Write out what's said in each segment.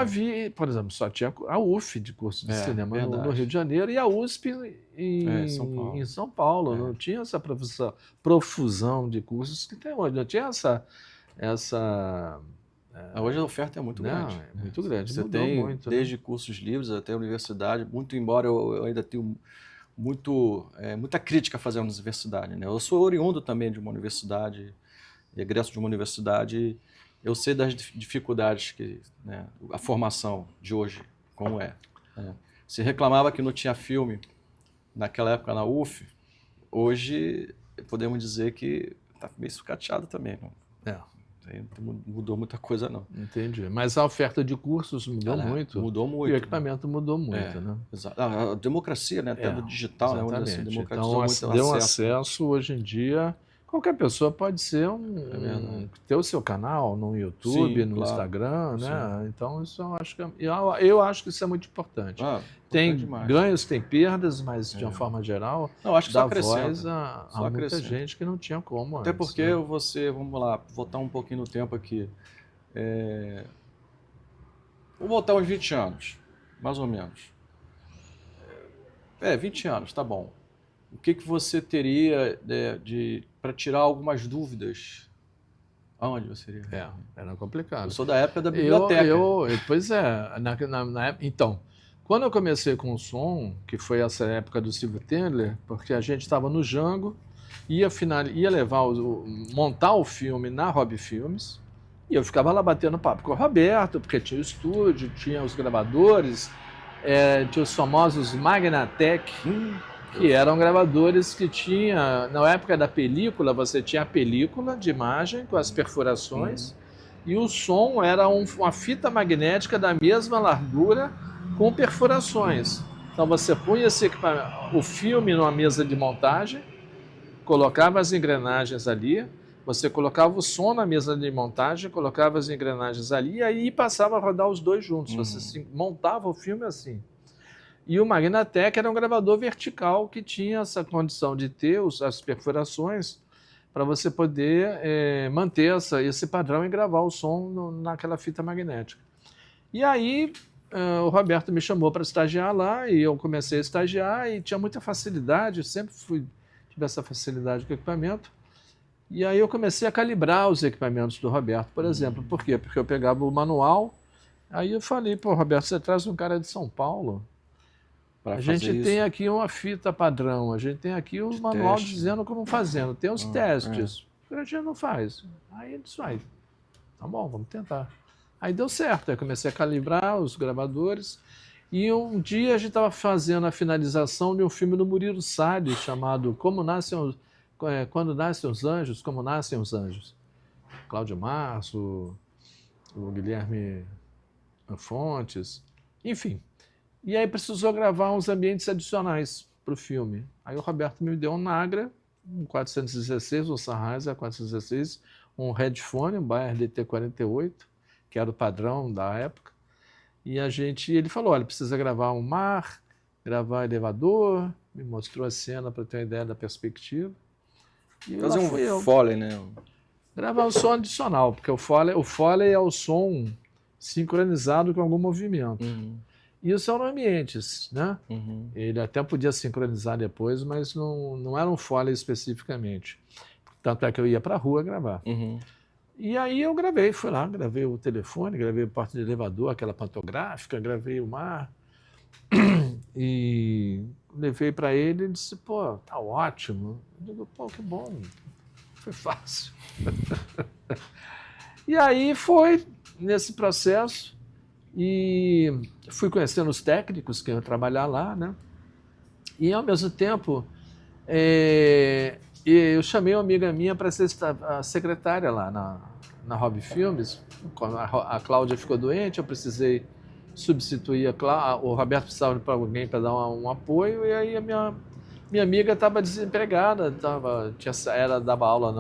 Havia, por exemplo, só tinha a UF de curso de cinema no Rio de Janeiro e a USP em São Paulo. Não tinha essa profusão de cursos que tem hoje. Não tinha essa hoje a oferta é muito grande. É muito grande. Você mudou tem muito, desde cursos livres até universidade, muito embora eu ainda tenho muita crítica a fazer à universidade. Né? Eu sou oriundo também de uma universidade, egresso de uma universidade, eu sei das dificuldades que, né, a formação de hoje, como é. Né? Se reclamava que não tinha filme naquela época na UF, hoje podemos dizer que está meio sucateado também. Não mudou muita coisa, não. Entendi. Mas a oferta de cursos mudou muito. Mudou muito. E o equipamento mudou muito, né? Exato. A democracia, né? Até do digital, né? Onde assim, democratizou então, muito deu o acesso hoje em dia. Qualquer pessoa pode ser ter o seu canal no YouTube, no Instagram, né? Então isso eu acho que isso é muito importante. Tem ganhos, tem perdas, mas de uma forma geral, acho que dá voz a muita gente que não tinha como Até antes, porque você, vamos lá, voltar um pouquinho no tempo aqui. Vou voltar uns 20 anos, mais ou menos. 20 anos, tá bom. O que você teria para tirar algumas dúvidas? Aonde você iria? Era complicado. Eu sou da época da biblioteca. Pois é, então, quando eu comecei com o som, que foi essa época do Silvio Tendler, porque a gente estava no Django, ia montar o filme na Rob Filmes, e eu ficava lá batendo papo com o Roberto, porque tinha o estúdio, tinha os gravadores, tinha os famosos Magnatec, que eram gravadores que tinha, na época da película, você tinha a película de imagem com as perfurações, e o som era uma fita magnética da mesma largura com perfurações. Então você punha o filme numa mesa de montagem, colocava as engrenagens ali, você colocava o som na mesa de montagem, colocava as engrenagens ali, e aí passava a rodar os dois juntos. Você montava o filme assim. E o Magnatec era um gravador vertical que tinha essa condição de ter as perfurações para você poder manter esse padrão e gravar o som naquela fita magnética. E aí o Roberto me chamou para estagiar lá e eu comecei a estagiar e tinha muita facilidade, sempre tive essa facilidade com o equipamento. E aí eu comecei a calibrar os equipamentos do Roberto, por exemplo. Por quê? Porque eu pegava o manual, aí eu falei, pô, Roberto, você traz um cara de São Paulo... A gente tem aqui uma fita padrão, a gente tem aqui o manual dizendo como fazendo, tem os testes, a gente não faz. Aí ele disse, tá bom, vamos tentar. Aí deu certo, aí comecei a calibrar os gravadores e um dia a gente estava fazendo a finalização de um filme do Murilo Salles chamado Quando Nascem os Anjos, Como Nascem os Anjos. Cláudio Março, o Guilherme Fontes, enfim. E aí precisou gravar uns ambientes adicionais para o filme. Aí o Roberto me deu um Nagra, um 416, um Sennheiser 416, um headphone, um Bayer DT48, que era o padrão da época. E ele falou, olha, precisa gravar um mar, gravar elevador, me mostrou a cena para ter uma ideia da perspectiva. E fazer um Foley, né? Gravar um som adicional, porque o Foley é o som sincronizado com algum movimento. E isso eram ambientes, né? Ele até podia sincronizar depois, mas não era um Foley especificamente. Tanto é que eu ia para a rua gravar. E aí eu fui lá, gravei o telefone, gravei a porta de elevador, aquela pantográfica, gravei o mar. E levei para ele e disse, pô, tá ótimo. Eu digo, pô, que bom, foi fácil. E aí foi nesse processo. E fui conhecendo os técnicos que iam trabalhar lá, né? E ao mesmo tempo, eu chamei uma amiga minha para ser a secretária lá na Rob Filmes. Quando a Cláudia ficou doente, eu precisei substituir o Roberto precisava de alguém para dar um apoio, e aí a minha amiga estava desempregada, dava aula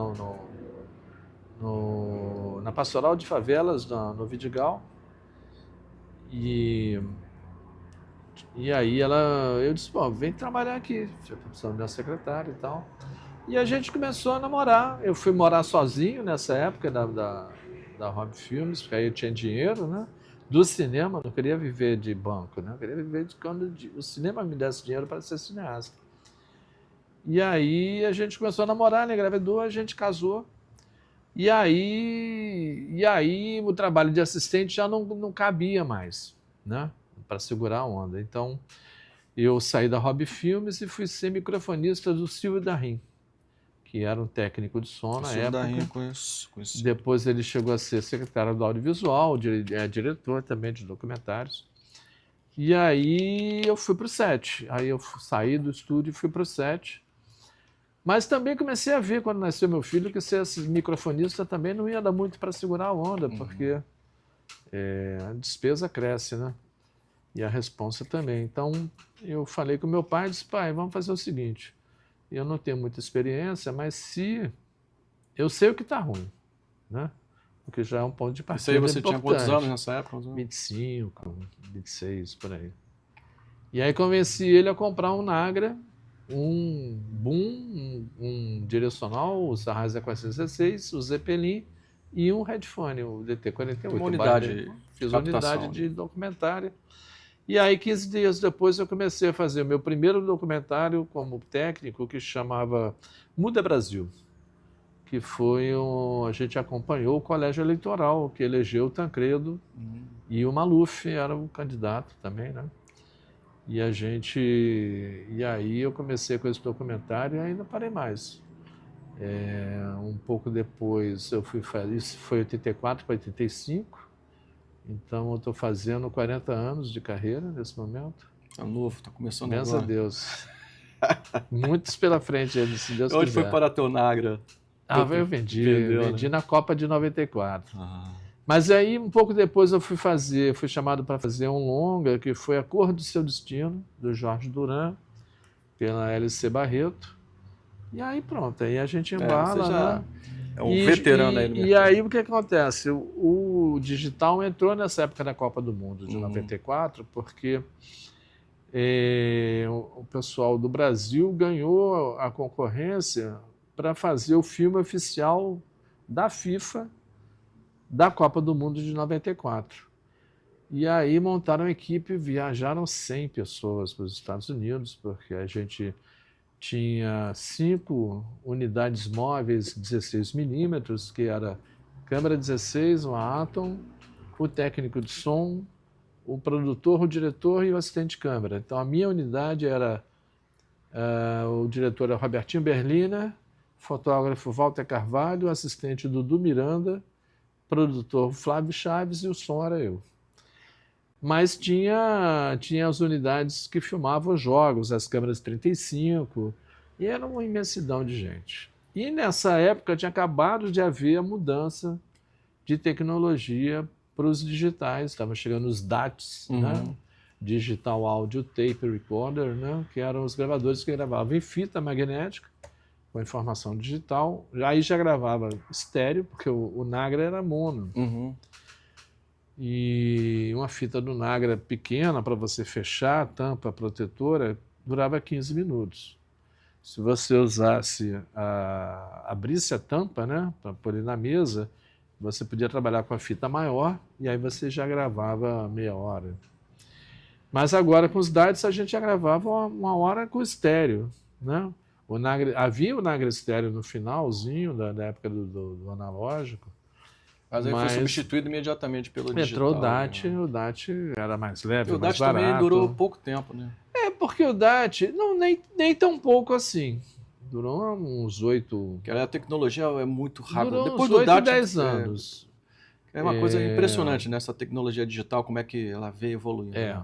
na Pastoral de Favelas, no Vidigal. E aí eu disse, pô, vem trabalhar aqui, já estou precisando de uma secretária e tal. E a gente começou a namorar. Eu fui morar sozinho nessa época da Rob Filmes, porque aí eu tinha dinheiro, né? do cinema, não queria viver de banco, né? Eu queria viver de quando o cinema me desse dinheiro para ser cineasta. E aí a gente começou a namorar, né? Engravidou, a gente casou. E aí o trabalho de assistente já não cabia mais, né? Para segurar a onda. Então eu saí da Hobby Filmes e fui ser microfonista do Silvio Darim, que era um técnico de som na época. Darim, conheci. Depois ele chegou a ser secretário do audiovisual, diretor também de documentários. E aí eu fui para o set. Aí eu saí do estúdio e fui para o set. Mas também comecei a ver, quando nasceu meu filho, que ser microfonista também não ia dar muito para segurar a onda, porque a despesa cresce, né? E a responsa também. Então eu falei com meu pai, disse, pai, vamos fazer o seguinte, eu não tenho muita experiência, mas se eu sei o que está ruim, né? Porque já é um ponto de partida importante. Isso aí você tinha quantos anos nessa época? 25, 26, por aí. E aí convenci ele a comprar um Nagra, um boom, um direcional, o Sennheiser 416, o Zeppelin e um headphone, o DT-48. Uma unidade. Fiz uma unidade de documentário. E aí, 15 dias depois, eu comecei a fazer o meu primeiro documentário como técnico, que chamava Muda Brasil, que foi a gente acompanhou o colégio eleitoral, que elegeu o Tancredo e o Maluf era o candidato também, né? E aí eu comecei com esse documentário e aí não parei mais. Um pouco depois eu fui fazer, isso foi 84 para 85, então eu estou fazendo 40 anos de carreira nesse momento. Está novo, está começando Graças agora. a Deus. Muitos pela frente, se Deus Onde quiser. foi para teu Nagra? Eu vendi na Copa de 94. Mas aí, um pouco depois, eu fui chamado para fazer um longa, que foi A Cor do Seu Destino, do Jorge Duran, pela LC Barreto. E aí pronto, aí a gente embala, né? É um veterano aí no mercado. E aí o que acontece? O digital entrou nessa época da Copa do Mundo, de 94, porque o pessoal do Brasil ganhou a concorrência para fazer o filme oficial da FIFA da Copa do Mundo de 94. E aí montaram uma equipe, viajaram 100 pessoas para os Estados Unidos, porque a gente tinha 5 unidades móveis 16mm, que era câmera 16, uma Atom, o técnico de som, o produtor, o diretor e o assistente de câmera. Então a minha unidade era o diretor era Robertinho Berliner, fotógrafo Walter Carvalho, assistente Dudu Miranda, produtor Flávio Chaves e o som era eu. Mas tinha as unidades que filmavam jogos, as câmeras 35, e era uma imensidão de gente. E nessa época tinha acabado de haver a mudança de tecnologia para os digitais, estavam chegando os DATs, né? Digital Audio Tape Recorder, né? Que eram os gravadores que gravavam em fita magnética, com informação digital. Aí já gravava estéreo, porque o Nagra era mono. E uma fita do Nagra pequena, para você fechar a tampa protetora, durava 15 minutos. Se você abrisse a tampa, né, para pôr na mesa, você podia trabalhar com a fita maior e aí você já gravava meia hora. Mas agora com os DATs a gente já gravava uma hora com estéreo, né? Havia o Nagra estéreo no finalzinho da época do analógico. Mas aí foi substituído imediatamente pelo digital. Entrou o DAT era mais leve, mais barato. O DAT também durou pouco tempo, né? Porque o DAT, nem tão pouco assim. Durou uns 8... Porque a tecnologia é muito rápida. Durou Depois uns 8, do DAT, 10 anos. É uma coisa impressionante, né? Essa tecnologia digital, como é que ela veio evoluindo. Né?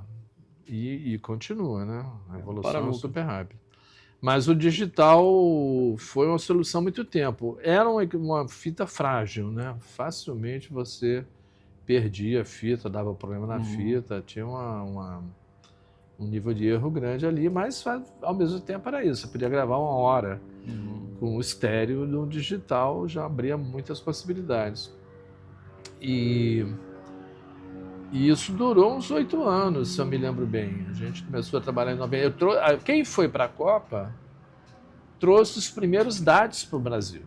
E continua, né? A evolução é super rápida. Mas o digital foi uma solução há muito tempo. Era uma fita frágil, né? Facilmente você perdia a fita, dava problema na fita, tinha um nível de erro grande ali, mas ao mesmo tempo era isso. Você podia gravar uma hora com o estéreo no digital, já abria muitas possibilidades. E isso durou uns 8 anos, se eu me lembro bem. A gente começou a trabalhar em 90. Quem foi para a Copa trouxe os primeiros DATs para o Brasil.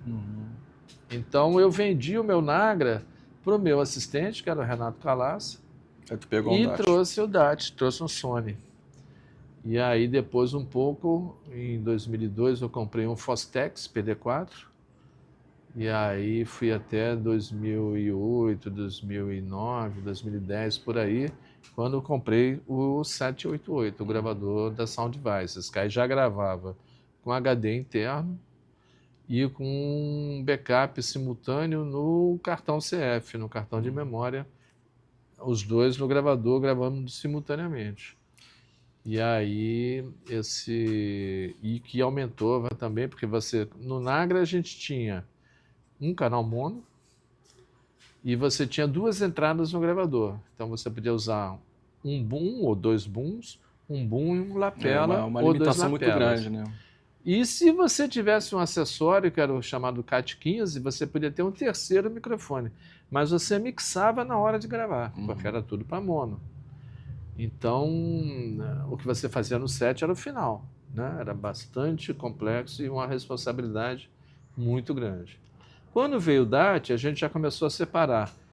Então eu vendi o meu Nagra para o meu assistente, que era o Renato Calassa. Aí tu pegou um E DAT. trouxe o DAT, trouxe um Sony. E aí depois um pouco, em 2002 eu comprei um Fostex PD4. E aí fui até 2008, 2009, 2010, por aí, quando eu comprei o 788, o gravador da Sound Devices, que aí já gravava com HD interno e com um backup simultâneo no cartão CF, no cartão de memória, os dois no gravador gravando simultaneamente. E aí e que aumentou também, porque no Nagra a gente tinha um canal mono e você tinha duas entradas no gravador. Então você podia usar um boom ou dois booms, um boom e um lapela Uma ou dois limitação muito lapelas. grande, né? E se você tivesse um acessório, que era o chamado CAT-15, você podia ter um terceiro microfone. Mas você mixava na hora de gravar, porque era tudo para mono. Então, o que você fazia no set era o final. Né? Era bastante complexo e uma responsabilidade muito grande. Quando veio o DAT, a gente já começou a separar